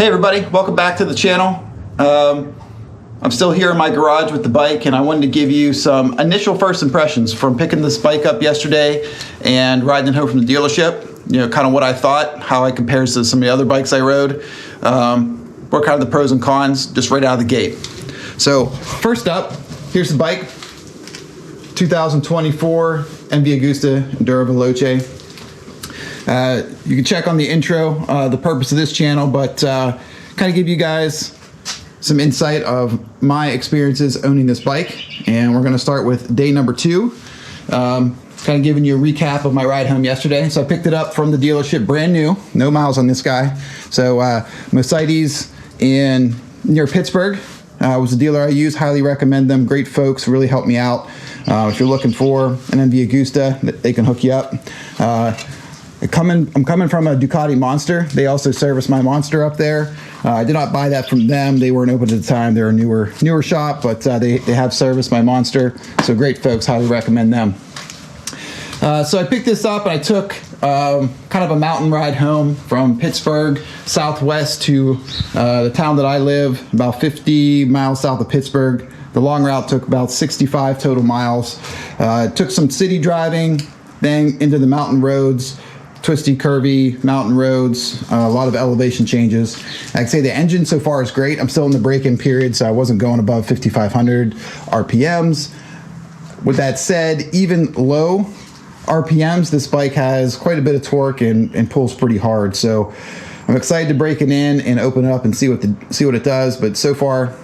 Hey everybody, welcome back to the channel. I'm still here in my garage with the bike, and I wanted to give you some initial first impressions from picking this bike up yesterday and riding it home from the dealership. You know, kind of what I thought, how it compares to some of the other bikes I rode. What kind of the pros and cons just right out of the gate. So first up, here's the bike. 2024 MV Agusta Enduro Veloce. You can check on the intro the purpose of this channel, but kind of give you guys some insight of my experiences owning this bike. And we're going to start with day number 2. Kind of giving you a recap of my ride home yesterday. So I picked it up from the dealership, brand new, no miles on this guy. So Mercedes near Pittsburgh was the dealer I use. Highly recommend them. Great folks, really helped me out. If you're looking for an MV Agusta, they can hook you up. I'm coming from a Ducati Monster. They also service my Monster up there. I did not buy that from them. They weren't open at the time. They're a newer shop, but they have serviced my Monster. So great folks, highly recommend them. So I picked this up and I took kind of a mountain ride home from Pittsburgh, southwest to the town that I live, about 50 miles south of Pittsburgh. The long route took about 65 total miles. Took some city driving, then into the mountain roads, twisty, curvy mountain roads, a lot of elevation changes. I'd say the engine so far is great. I'm still in the break-in period, so I wasn't going above 5,500 RPMs. With that said, even low RPMs, this bike has quite a bit of torque and pulls pretty hard. So I'm excited to break it in and open it up and see what it does. But so far,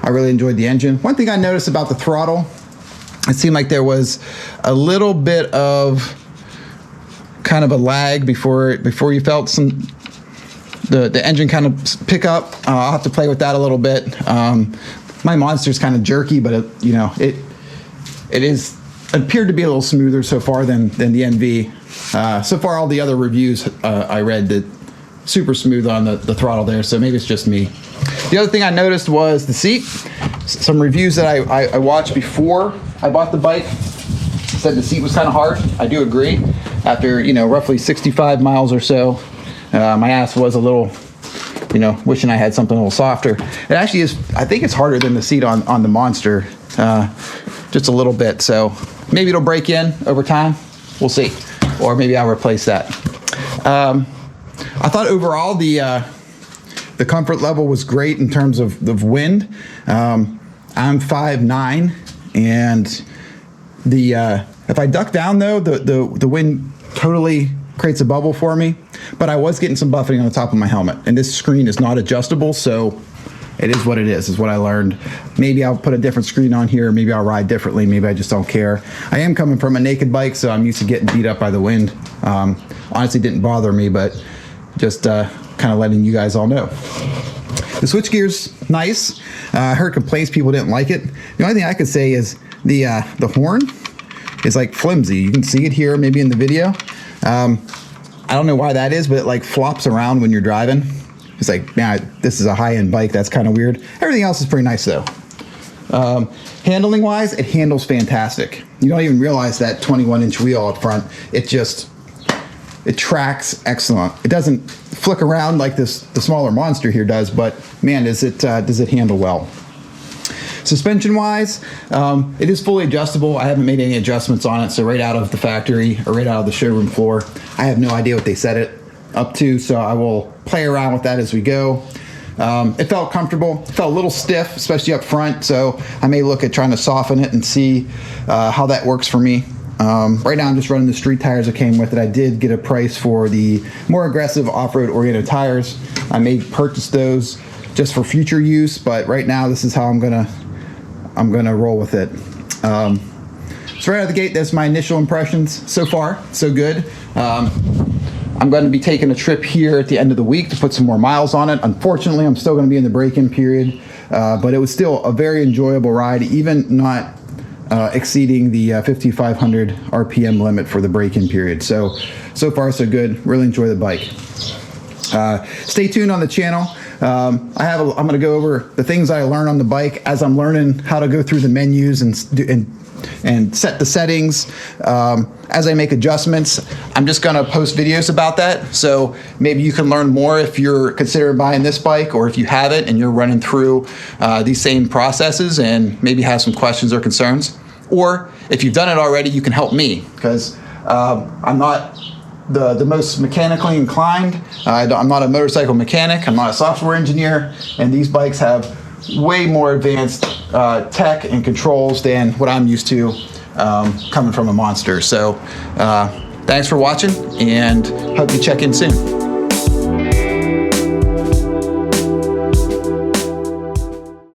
I really enjoyed the engine. One thing I noticed about the throttle, it seemed like there was a little bit of kind of a lag before you felt the engine kind of pick up. I'll have to play with that a little bit. My Monster's kind of jerky, but it appeared to be a little smoother so far than the NV. So far, all the other reviews I read that super smooth on the throttle there, so maybe it's just me. The other thing I noticed was the seat. Some reviews that I watched before I bought the bike said the seat was kind of hard. I do agree. After roughly 65 miles or so, my ass was a little, wishing I had something a little softer. It actually is. I think it's harder than the seat on the Monster, just a little bit. So maybe it'll break in over time. We'll see, or maybe I'll replace that. I thought overall the comfort level was great in terms of the wind. I'm 5'9", and if I duck down though, the wind totally creates a bubble for me. But I was getting some buffeting on the top of my helmet, and this screen is not adjustable, so it is what it is what I learned. Maybe I'll put a different screen on here, maybe I'll ride differently, maybe I just don't care. I am coming from a naked bike, so I'm used to getting beat up by the wind. Honestly, didn't bother me, but just kind of letting you guys all know. The switchgear's nice. I heard complaints people didn't like it. The only thing I could say is the horn is like flimsy. You can see it here maybe in the video. I don't know why that is, but it like flops around when you're driving. It's like, man, this is a high-end bike. That's kind of weird. Everything else is pretty nice though. Handling wise, it handles fantastic. You don't even realize that 21-inch wheel up front. It tracks excellent. It doesn't flick around like the smaller Monster here does, but man, does it handle well. Suspension wise, it is fully adjustable. I haven't made any adjustments on it, so right out of the factory or right out of the showroom floor, I have no idea what they set it up to, so I will play around with that as we go. It felt comfortable. It felt a little stiff, especially up front, so I may look at trying to soften it and see how that works for me. Right now I'm just running the street tires that came with it. I did get a price for the more aggressive off-road oriented tires. I may purchase those just for future use, but right now this is how I'm gonna roll with it. So right out of the gate, that's my initial impressions. So far, so good. I'm going to be taking a trip here at the end of the week to put some more miles on it. Unfortunately, I'm still going to be in the break-in period, but it was still a very enjoyable ride, even not exceeding the 5,500 RPM limit for the break-in period. So far so good. Really enjoy the bike. Stay tuned on the channel. I'm going to go over the things I learned on the bike as I'm learning how to go through the menus and and set the settings. As I make adjustments, I'm just gonna post videos about that. So maybe you can learn more if you're considering buying this bike, or if you have it and you're running through these same processes and maybe have some questions or concerns. Or if you've done it already, you can help me, because I'm not the most mechanically inclined. I'm not a motorcycle mechanic, I'm not a software engineer, and these bikes have way more advanced tech and controls than what I'm used to coming from a Monster. So thanks for watching, and hope you check in soon.